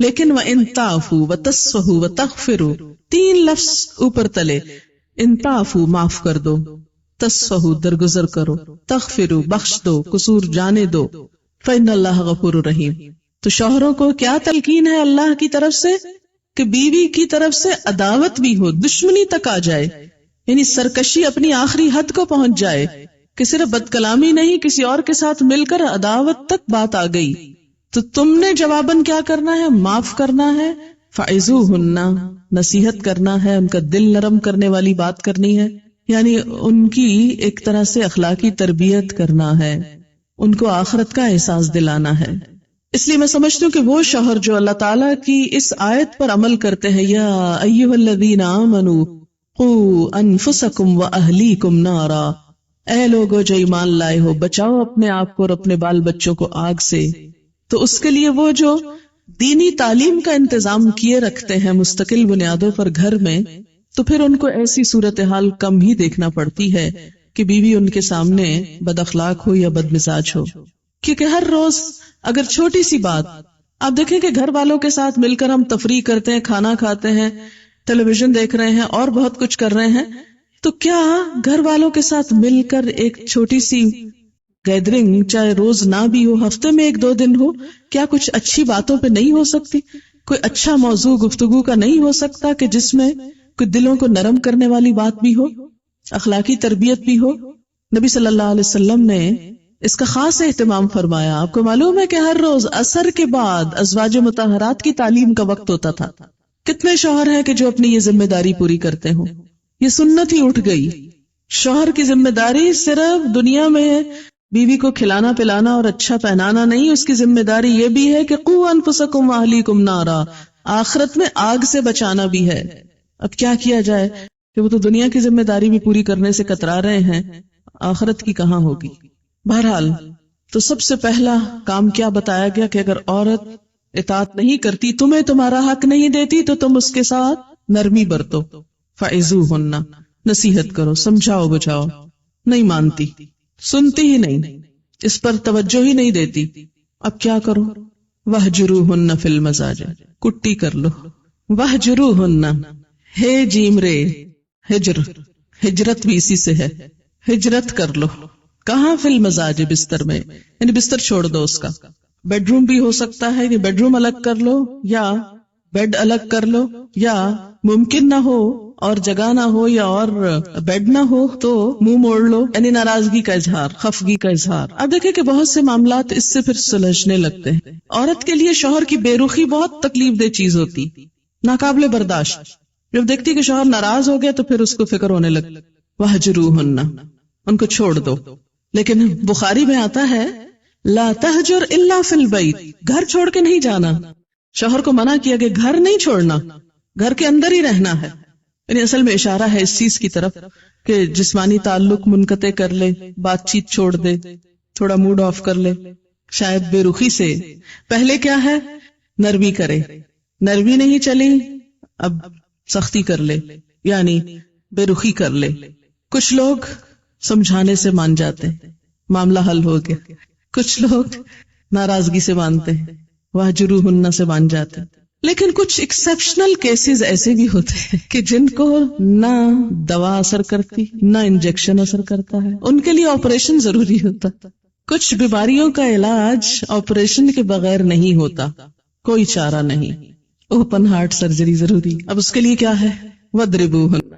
لیکن وَإِن تَعْفُوا وَتَصْفَحُوا وَتَغْفِرُوا، 3 لفظ اوپر تلے، ان تعفو معاف کر دو، تصفحو درگزر کرو، تغفرو بخش دو، قصور جانے دو، فإن اللہ غفور رحیم۔ تو شوہروں کو کیا تلقین ہے اللہ کی طرف سے کہ بیوی کی طرف سے عداوت بھی ہو، دشمنی تک آ جائے، یعنی سرکشی اپنی آخری حد کو پہنچ جائے کہ صرف بد کلامی نہیں، کسی اور کے ساتھ مل کر عداوت تک بات آ گئی، تو تم نے جواباً کیا کرنا ہے، معاف کرنا ہے، فعظوہن، نصیحت کرنا ہے، ان کا دل نرم کرنے والی بات کرنی ہے، یعنی ان کی ایک طرح سے اخلاقی تربیت کرنا ہے، ان کو آخرت کا احساس دلانا ہے۔ اس لیے میں سمجھتی ہوں کہ وہ شوہر جو اللہ تعالیٰ کی اس آیت پر عمل کرتے ہیں، یا ایھا الذین آمنوا قوا انفسکم واہلیکم نارا، اے لوگو جو ایمان لائے ہو، بچاؤ اپنے آپ کو اور اپنے بال بچوں کو آگ سے، تو اس کے لیے وہ جو دینی تعلیم کا انتظام کیے رکھتے ہیں مستقل بنیادوں پر گھر میں، تو پھر ان کو ایسی صورتحال کم ہی دیکھنا پڑتی ہے کہ بیوی ان کے سامنے بد اخلاق ہو یا بد مزاج ہو، کیونکہ ہر روز اگر چھوٹی سی بات آپ دیکھیں کہ گھر والوں کے ساتھ مل کر ہم تفریح کرتے ہیں، کھانا کھاتے ہیں، ٹیلی ویژن دیکھ رہے ہیں اور بہت کچھ کر رہے ہیں، تو کیا گھر والوں کے ساتھ مل کر ایک چھوٹی سی گیدرنگ، چاہے روز نہ بھی ہو، ہفتے میں 1-2 دن ہو، کیا کچھ اچھی باتوں پہ نہیں ہو سکتی؟ کوئی اچھا موضوع گفتگو کا نہیں ہو سکتا کہ جس میں کوئی دلوں کو نرم کرنے والی بات بھی ہو، اخلاقی تربیت بھی ہو؟ نبی صلی اللہ علیہ وسلم نے اس کا خاص اہتمام فرمایا۔ آپ کو معلوم ہے کہ ہر روز عصر کے بعد ازواج مطہرات کی تعلیم کا وقت ہوتا تھا۔ کتنے شوہر ہیں کہ جو اپنی یہ ذمہ داری پوری کرتے ہوں؟ یہ سنت ہی اٹھ گئی۔ شوہر کی ذمہ داری صرف دنیا میں بیوی کو کھلانا پلانا اور اچھا پہنانا نہیں، اس کی ذمہ داری یہ بھی ہے کہ قوا انفسکم واہلیکم نارا، آخرت میں آگ سے بچانا بھی ہے۔ اب کیا کیا جائے کہ وہ تو دنیا کی ذمہ داری بھی پوری کرنے سے کترا رہے ہیں، آخرت کی کہاں ہوگی؟ بہرحال تو سب سے پہلا کام کیا بتایا گیا کہ اگر عورت اطاعت نہیں کرتی، تمہیں تمہارا حق نہیں دیتی، تو تم اس کے ساتھ نرمی برتو، فعظوہن، نصیحت کرو، سمجھاؤ بجھاؤ، نہیں مانتی، سنتی ہی نہیں، اس پر توجہ ہی نہیں دیتی، اب کیا کرو؟ وہجروہن فی المضاجع، کٹی کر لو، وہجروہن، ہے جیم رے، ہجر، ہجرت بھی اسی سے ہے، ہجرت کر لو. کہاں فی المزاج، بستر میں، یعنی بستر چھوڑ دو اس کا. بیڈ روم بھی ہو سکتا ہے کہ بیڈ روم الگ کر لو، یا بیڈ الگ کر لو، یا ممکن نہ ہو اور جگہ نہ ہو یا اور بیڈ نہ ہو تو منہ موڑ لو، یعنی ناراضگی کا اظہار، خفگی کا اظہار. اب دیکھیں کہ بہت سے معاملات اس سے پھر سلجھنے لگتے ہیں. عورت کے لیے شوہر کی بے رخی بہت تکلیف دہ چیز ہوتی، ناقابل برداشت. جب دیکھتی کہ شوہر ناراض ہو گیا تو پھر اس کو فکر ہونے لگتی. وَہْجُرُوهُنَّ، ان کو چھوڑ دو. لیکن بخاری میں آتا ہے لا تہجر الا فی البیت، گھر چھوڑ کے نہیں جانا. شوہر کو منع کیا کہ گھر نہیں چھوڑنا، گھر کے اندر ہی رہنا ہے. یعنی اصل میں اشارہ ہے اس چیز کی طرف کہ جسمانی تعلق منقطع کر لے، بات چیت چھوڑ دے، تھوڑا موڈ آف کر لے، شاید بے رخی سے. پہلے کیا ہے، نرمی کرے، نرمی نہیں چلی اب سختی کر لے، یعنی بے رخی کر لے. کچھ لوگ سمجھانے سے مان جاتے ہیں، معاملہ حل ہو گیا. کچھ لوگ ناراضگی سے مانتے ہیں، وَہْجُرُوهُنَّ سے مان جاتے ہیں. لیکن کچھ ایکسیپشنل کیسز ایسے بھی ہوتے ہیں کہ جن کو نہ دوا اثر کرتی نہ انجیکشن اثر کرتا ہے، ان کے لیے آپریشن ضروری ہوتا. کچھ بیماریوں کا علاج آپریشن کے بغیر نہیں ہوتا، کوئی چارہ نہیں، اوپن ہارٹ سرجری ضروری. اب اس کے لیے کیا ہے، وَاضْرِبُوهُنَّ.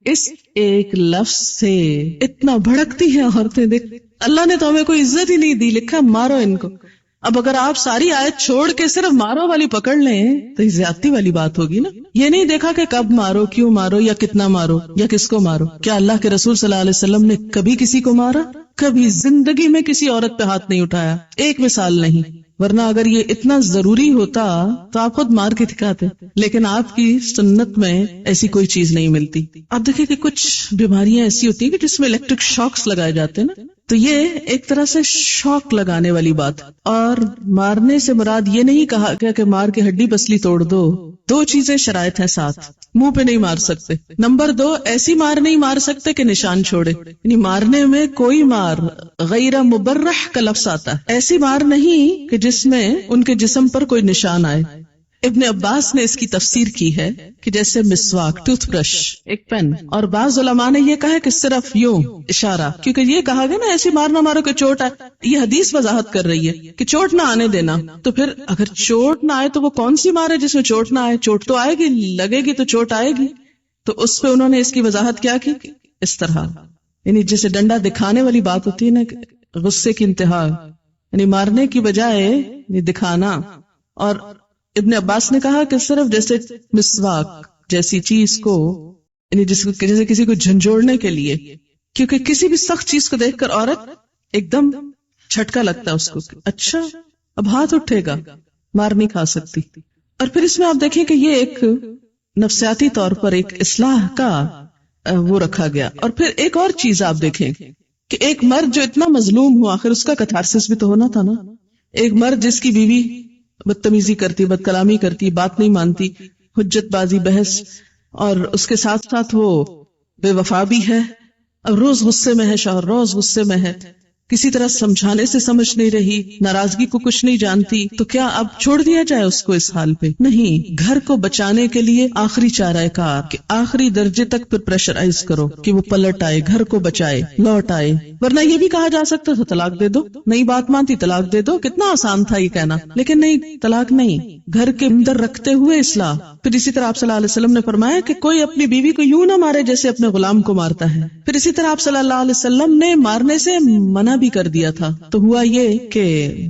اس ایک لفظ سے اتنا بھڑکتی ہیں عورتیں. دیکھ اللہ نے تو ہمیں کوئی عزت ہی نہیں دی، لکھا مارو ان کو. اب اگر آپ ساری آیت چھوڑ کے صرف مارو والی پکڑ لیں تو یہ زیادتی والی بات ہوگی نا. یہ نہیں دیکھا کہ کب مارو، کیوں مارو، یا کتنا مارو، یا کس کو مارو. کیا اللہ کے رسول صلی اللہ علیہ وسلم نے کبھی کسی کو مارا؟ کبھی زندگی میں کسی عورت پہ ہاتھ نہیں اٹھایا، ایک مثال نہیں. ورنہ اگر یہ اتنا ضروری ہوتا تو آپ خود مار کے دکھاتے. لیکن آپ کی سنت میں ایسی کوئی چیز نہیں ملتی. آپ دیکھیں کہ کچھ بیماریاں ایسی ہوتی ہیں کہ جس میں الیکٹرک شاکس لگائے جاتے ہیں نا، تو یہ ایک طرح سے شوق لگانے والی بات. اور مارنے سے مراد یہ نہیں کہا گیا کہ مار کے ہڈی پسلی توڑ دو. دو چیزیں شرائط ہیں ساتھ. منہ پہ نہیں مار سکتے. نمبر 2، ایسی مار نہیں مار سکتے کہ نشان چھوڑے. یعنی مارنے میں کوئی مار غیر مبرح کا لفظ آتا ہے، ایسی مار نہیں کہ جس میں ان کے جسم پر کوئی نشان آئے. ابن عباس نے اس کی تفسیر کی ہے کہ جیسے مسواک، ٹوتھ برش، ایک پین. اور بعض علماء نے یہ کہا کہ صرف یوں اشارہ، کیونکہ یہ کہا گیا نا ایسی مار نہ مارو کہ چوٹ آئے. یہ حدیث وضاحت کر رہی ہے کہ چوٹ نہ آنے دینا. تو پھر اگر چوٹ نہ آئے تو وہ کون سی مار ہے جس میں چوٹ نہ آئے؟ چوٹ تو آئے گی، لگے گی تو چوٹ آئے گی. تو اس پہ انہوں نے اس کی وضاحت کیا کی، اس طرح. یعنی جیسے ڈنڈا دکھانے والی بات ہوتی ہے نا، غصے کی انتہا، یعنی مارنے کی بجائے دکھانا. اور ابن عباس نے کہا کہ صرف جیسے مسواک جیسی چیز کو، یعنی جیسے کسی کو جھنجھوڑنے کے لیے، کیونکہ کسی بھی سخت چیز کو دیکھ کر عورت ایک دم جھٹکا لگتا ہے اس کو، اچھا اب ہاتھ اٹھے گا، مار نہیں کھا سکتی. اور پھر اس میں آپ دیکھیں کہ یہ ایک نفسیاتی طور پر ایک اصلاح کا وہ رکھا گیا. اور پھر ایک اور چیز آپ دیکھیں کہ ایک مرد جو اتنا مظلوم ہو، آخر اس کا کتھارسس بھی تو ہونا تھا نا. ایک مرد جس کی بیوی بدتمیزی کرتی، بد کلامی کرتی، بات نہیں مانتی، حجت بازی، بحث، اور اس کے ساتھ ساتھ وہ بے وفا بھی ہے، اب روز غصے میں ہے، شوہر روز غصے میں ہے، کسی طرح سمجھانے سے سمجھ نہیں رہی، ناراضگی کو کچھ نہیں جانتی. تو کیا اب چھوڑ دیا جائے اس کو اس حال پہ؟ نہیں. گھر کو بچانے کے لیے آخری چارہ کار کہ آخری درجے تک پھر پریشرائز کرو کہ وہ پلٹ آئے، گھر کو بچائے، لوٹ آئے. ورنہ یہ بھی کہا جا سکتا تھا طلاق دے دو، نہیں بات مانتی طلاق دے دو، کتنا آسان تھا یہ کہنا. لیکن نہیں، طلاق نہیں، گھر کے اندر رکھتے ہوئے اصلاح. پھر اسی طرح آپ صلی اللہ علیہ وسلم نے فرمایا کہ کوئی اپنی بیوی کو یوں نہ مارے جیسے اپنے غلام کو مارتا ہے. پھر اسی طرح آپ صلی اللہ علیہ وسلم نے مارنے سے منع بھی کر دیا تھا. تو ہوا یہ کہ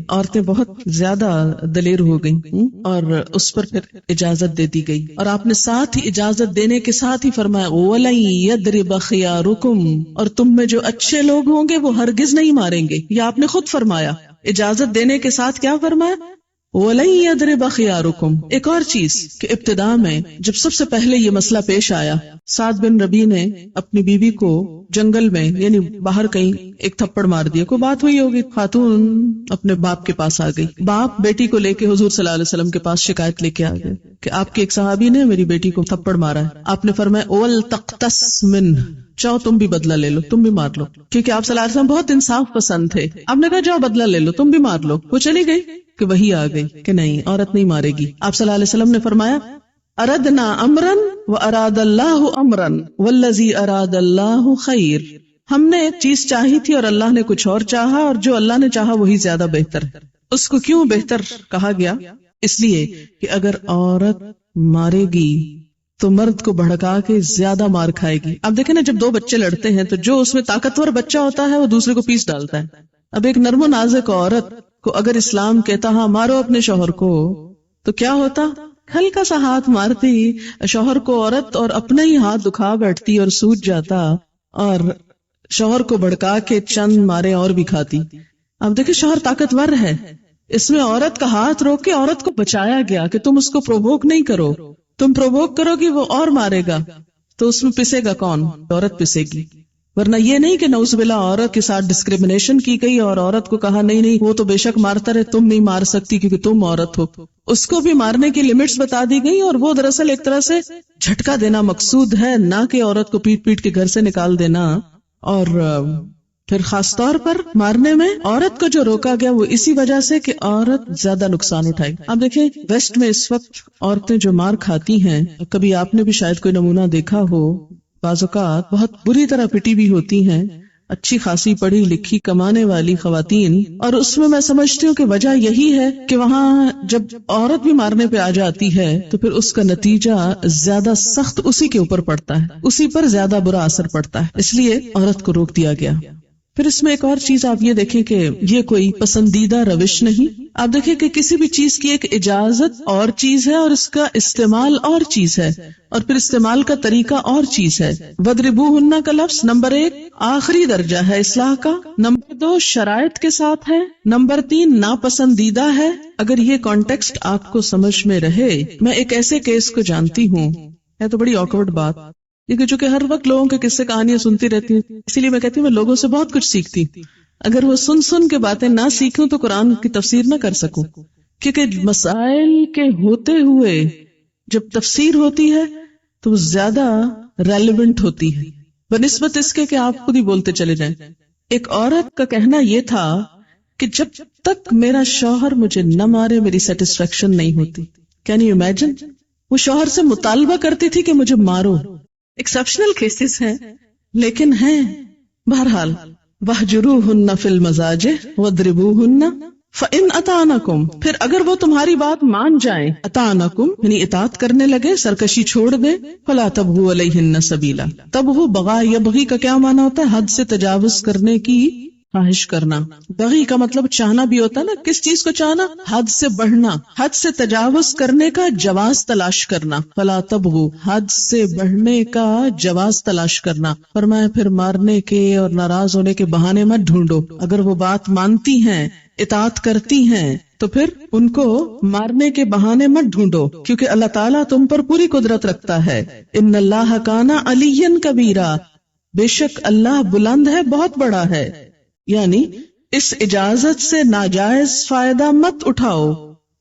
عورتیں بہت زیادہ دلیر ہو گئیں اور اس پر پھر اجازت دے دی گئی. اور آپ نے ساتھ ہی اجازت دینے کے ساتھ ہی فرمایا وَلَن يَضْرِبَ خِيَارُكُمْ، اور تم میں جو اچھے لوگ ہوں گے وہ ہرگز نہیں ماریں گے. یہ آپ نے خود فرمایا، اجازت دینے کے ساتھ کیا فرمایا، وَلَن يَضْرِبَ خِيَارُكُمْ. ایک اور چیز کہ ابتداء میں جب سب سے پہلے یہ مسئلہ پیش آیا، سعد بن ربیع نے اپنی بیوی کو جنگل میں یعنی باہر کہیں ایک تھپڑ مار دیا. کوئی بات ہوئی ہوگی، خاتون اپنے باپ کے پاس آ گئی. باپ بیٹی کو لے کے حضور صلی اللہ علیہ وسلم کے پاس شکایت لے کے آ گئے کہ آپ کے ایک صحابی نے میری بیٹی کو تھپڑ مارا ہے. آپ نے فرمایا وَلْتَقْتَسْ مِنْهُ، چاہو تم بھی بدلہ لے لو، تم بھی مار لو. کیونکہ آپ صلی اللہ علیہ وسلم بہت انصاف پسند تھے. آپ نے کہا جاؤ بدلہ لے لو، تم بھی مار لو. وہ چلی گئی کہ وہی آ گئی کہ نہیں، عورت نہیں مارے گی. آپ صلی اللہ علیہ وسلم نے فرمایا اردنا امرن وَأَرَادَ اللَّهُ أَمْرًا وَالَّذِي أَرَادَ اللَّهُ خَيْرٌ. ہم نے ایک چیز چاہی تھی اور اللہ نے کچھ اور چاہا، اور جو اللہ نے چاہا وہی زیادہ بہتر ہے. اس کو کیوں بہتر کہا گیا؟ اس لیے کہ اگر عورت مارے گی تو مرد کو بھڑکا کے زیادہ مار کھائے گی. اب دیکھیں نا، جب دو بچے لڑتے ہیں تو جو اس میں طاقتور بچہ ہوتا ہے وہ دوسرے کو پیس ڈالتا ہے. اب ایک نرم و نازک عورت کو اگر اسلام کہتا ہاں مارو اپنے شوہر کو، تو کیا ہوتا؟ ہلکا سا ہاتھ مارتی شوہر کو عورت اور اپنا ہی ہاتھ دکھا بیٹھتی اور سوج جاتا، اور شوہر کو بھڑکا کے چند مارے اور بھی کھاتی. اب دیکھیں شوہر طاقتور ہے، اس میں عورت کا ہاتھ روک کے عورت کو بچایا گیا کہ تم اس کو پرووک نہیں کرو، تم پرووک کرو گی وہ اور مارے گا، تو اس میں پسے گا کون؟ عورت پسے گی. ورنہ یہ نہیں کہ نعوذ باللہ عورت کے ساتھ ڈسکریمنیشن کی گئی اور عورت کو کہا نہیں نہیں وہ تو بے شک مارتا رہے، تم نہیں مار سکتی کیونکہ تم عورت ہو. اس کو بھی مارنے کی لمٹس بتا دی گئی، اور وہ دراصل ایک طرح سے جھٹکا دینا مقصود ہے، نہ کہ عورت کو پیٹ پیٹ کے گھر سے نکال دینا. اور پھر خاص طور پر مارنے میں عورت کو جو روکا گیا وہ اسی وجہ سے کہ عورت زیادہ نقصان اٹھائے. آپ دیکھیں ویسٹ میں اس وقت عورتیں جو مار کھاتی ہیں، کبھی آپ نے بھی شاید کوئی نمونہ دیکھا ہو، بعض اوقات بہت بری طرح پٹی بھی ہوتی ہیں، اچھی خاصی پڑھی لکھی کمانے والی خواتین. اور اس میں میں سمجھتی ہوں کہ وجہ یہی ہے کہ وہاں جب عورت بھی مارنے پہ آ جاتی ہے تو پھر اس کا نتیجہ زیادہ سخت اسی کے اوپر پڑتا ہے، اسی پر زیادہ برا اثر پڑتا ہے، اس لیے عورت کو روک دیا گیا. پھر اس میں ایک اور چیز آپ یہ دیکھیں کہ یہ کوئی پسندیدہ روش نہیں. آپ دیکھیں کہ کسی بھی چیز کی ایک اجازت اور چیز ہے اور اس کا استعمال اور چیز ہے، اور پھر استعمال کا طریقہ اور چیز ہے. وَضْرِبُوهُنَّ کا لفظ نمبر 1 آخری درجہ ہے اصلاح کا، نمبر 2 شرائط کے ساتھ ہے، نمبر 3 ناپسندیدہ ہے. اگر یہ کانٹیکسٹ آپ کو سمجھ میں رہے، میں ایک ایسے کیس کو جانتی ہوں، ہے تو بڑی آکورڈ بات، کیونکہ چونکہ ہر وقت لوگوں کے قصے کہانیاں سنتی رہتی ہوں، اسی لیے میں کہتی ہوں میں لوگوں سے بہت کچھ سیکھتی. اگر وہ سن کے باتیں نہ سیکھوں تو قرآن کی تفسیر نہ کر سکوں، کیونکہ مسائل کے ہوتے ہوئے جب تفسیر ہوتی ہے تو وہ زیادہ ریلیونٹ ہوتی ہے بنسبت اس کے کہ آپ خود ہی بولتے چلے جائیں. ایک عورت کا کہنا یہ تھا کہ جب تک میرا شوہر مجھے نہ مارے میری سیٹسفیکشن نہیں ہوتی. Can you imagine? وہ شوہر سے مطالبہ کرتی تھی کہ مجھے مارو. ایکسپشنل کیسز ہیں لیکن ہیں. بہرحال وَاهْجُرُوهُنَّ فِي الْمَضَاجِعِ وَاضْرِبُوهُنَّ فَإِنْ أَطَاعْنَكُمْ، پھر اگر وہ تمہاری بات مان جائیں، اطاعنکم یعنی اطاعت کرنے لگے، سرکشی چھوڑ دیں، فَلَا تَبْغُوا عَلَيْهِنَّ سَبِيلًا. تب وہ بغا یبغی کا کیا معنی ہوتا ہے؟ حد سے تجاوز کرنے کی خواہش کرنا. بغی کا مطلب چاہنا بھی ہوتا ہے نا، کس چیز کو چاہنا؟ حد سے بڑھنا، حد سے تجاوز کرنے کا جواز تلاش کرنا. فلا تبغوا، حد سے بڑھنے کا جواز تلاش کرنا. فرمایا پھر مارنے کے اور ناراض ہونے کے بہانے مت ڈھونڈو. اگر وہ بات مانتی ہیں، اطاعت کرتی ہیں، تو پھر ان کو مارنے کے بہانے مت ڈھونڈو، کیونکہ اللہ تعالیٰ تم پر پوری قدرت رکھتا ہے. ان اللہ کان علیٰ کبیرا، بے شک اللہ بلند ہے، بہت بڑا ہے. یعنی اس اجازت سے ناجائز فائدہ مت اٹھاؤ.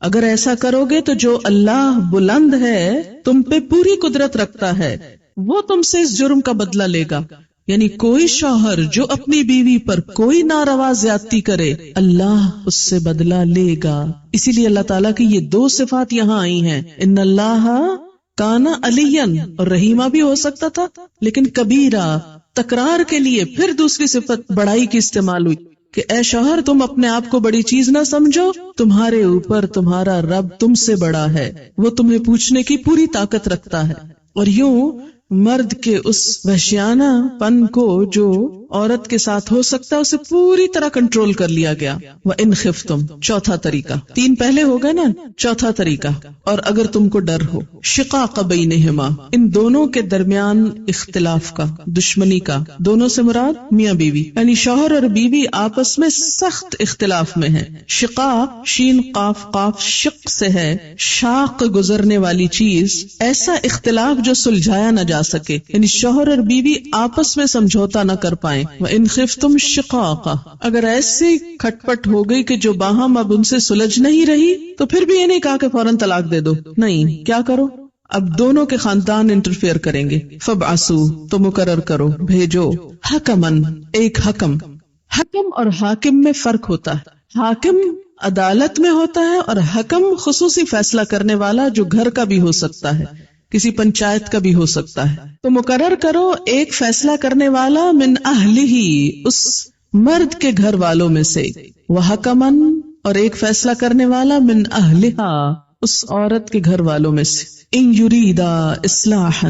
اگر ایسا کرو گے تو جو اللہ بلند ہے، تم پہ پوری قدرت رکھتا ہے، وہ تم سے اس جرم کا بدلہ لے گا. یعنی کوئی شوہر جو اپنی بیوی پر کوئی ناروا زیادتی کرے، اللہ اس سے بدلہ لے گا. اسی لیے اللہ تعالیٰ کی یہ 2 صفات یہاں آئی ہیں، ان اللہ کانا علیٰ، اور رحیمہ بھی ہو سکتا تھا لیکن کبیرہ تکرار کے لیے. پھر دوسری صفت بڑائی کی استعمال ہوئی کہ اے شوہر تم اپنے آپ کو بڑی چیز نہ سمجھو، تمہارے اوپر تمہارا رب تم سے بڑا ہے، وہ تمہیں پوچھنے کی پوری طاقت رکھتا ہے. اور یوں مرد کے اس وحشیانہ پن کو جو عورت کے ساتھ ہو سکتا ہے اسے پوری طرح کنٹرول کر لیا گیا. وَإِنْ خِفْتُمْ، چوتھا طریقہ. 3 پہلے ہو گئے نا، چوتھا طریقہ. اور اگر تم کو ڈر ہو، شقاق بینہما، ان دونوں کے درمیان اختلاف کا، دشمنی کا. دونوں سے مراد میاں بیوی، یعنی شوہر اور بیوی آپس میں سخت اختلاف میں ہیں. شقاق شین قاف قاف شق سے ہے، شاق گزرنے والی چیز، ایسا اختلاف جو سلجھایا نہ جا سکے، یعنی شوہر اور بیوی آپس میں سمجھوتا نہ کر پائیں. وَإِنْ خِفْتُمْ شِقَاقًا، اگر ایسی کھٹ پٹ ہو گئی کہ جو باہم اب ان سے سلجھ نہیں رہی، تو پھر بھی یہ نہیں کہا کہ فوراً طلاق دے دو. نہیں، کیا کرو؟ اب دونوں کے خاندان انٹرفیئر کریں گے. فَبْعَثُوا، تو مقرر کرو، بھیجو، حکمن، ایک حکم. حکم اور حاکم میں فرق ہوتا ہے. حاکم عدالت میں ہوتا ہے اور حکم خصوصی فیصلہ کرنے والا جو گھر کا بھی ہو سکتا ہے. کسی پنچایت کا بھی ہو سکتا ہے. تو مقرر کرو ایک فیصلہ کرنے والا من اہلہ، اس مرد کے گھر والوں میں سے، وحکمن، اور ایک فیصلہ کرنے والا من اہلہا، اس عورت کے گھر والوں میں سے. ان یریدا اصلاحا،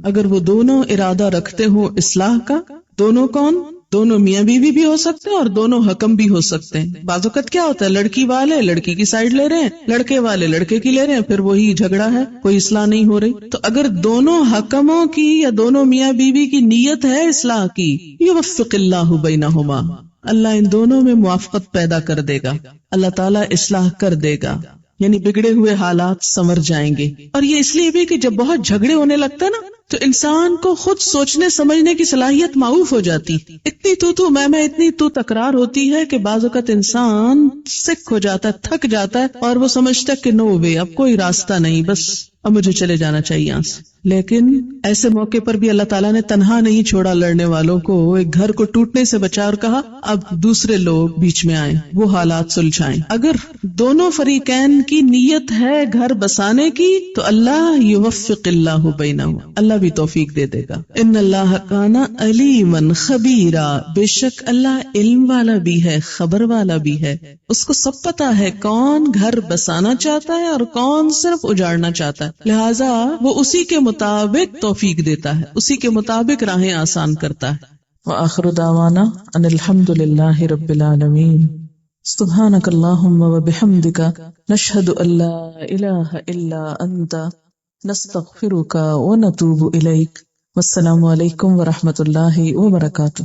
اگر وہ دونوں ارادہ رکھتے ہو اصلاح کا. دونوں کون؟ دونوں میاں بیوی بھی ہو سکتے ہیں اور دونوں حکم بھی ہو سکتے ہیں. بعض اوقات کیا ہوتا ہے، لڑکی والے لڑکی کی سائیڈ لے رہے ہیں، لڑکے والے لڑکے کی لے رہے ہیں، پھر وہی جھگڑا ہے، کوئی اصلاح نہیں ہو رہی. تو اگر دونوں حکموں کی یا دونوں میاں بیوی کی نیت ہے اصلاح کی، یوفق اللہ بینہما، اللہ ان دونوں میں موافقت پیدا کر دے گا، اللہ تعالیٰ اصلاح کر دے گا، یعنی بگڑے ہوئے حالات سنور جائیں گے. اور یہ اس لیے بھی کہ جب بہت جھگڑے ہونے لگتے ہیں نا تو انسان کو خود سوچنے سمجھنے کی صلاحیت معوف ہو جاتی. اتنی تو میں اتنی تو تکرار ہوتی ہے کہ بعض اوقات انسان سک ہو جاتا ہے، تھک جاتا ہے، اور وہ سمجھتا ہے کہ نو وے، اب کوئی راستہ نہیں، بس اب مجھے چلے جانا چاہیے یہاں سے. لیکن ایسے موقع پر بھی اللہ تعالیٰ نے تنہا نہیں چھوڑا لڑنے والوں کو، ایک گھر کو ٹوٹنے سے بچا اور کہا اب دوسرے لوگ بیچ میں آئیں، وہ حالات سلجھائیں. اگر دونوں فریقین کی نیت ہے گھر بسانے کی تو اللہ یوفق اللہ بینہم، اللہ بھی توفیق دے دے گا. ان اللہ کان علیما خبیرا، بے شک اللہ علم والا بھی ہے، خبر والا بھی ہے. اس کو سب پتا ہے کون گھر بسانا چاہتا ہے اور کون صرف اجاڑنا چاہتا ہے، لہذا وہ اسی کے مطابق توفیق دیتا ہے، اسی کے مطابق راہیں آسان کرتا ہے. وآخر دعوانا ان الحمد للہ رب العالمین. سبحانک اللہم وبحمدک، نشہد ان لا الہ الا انت، نستغفرک ونتوب الیک. والسلام علیکم ورحمۃ اللہ وبرکاتہ.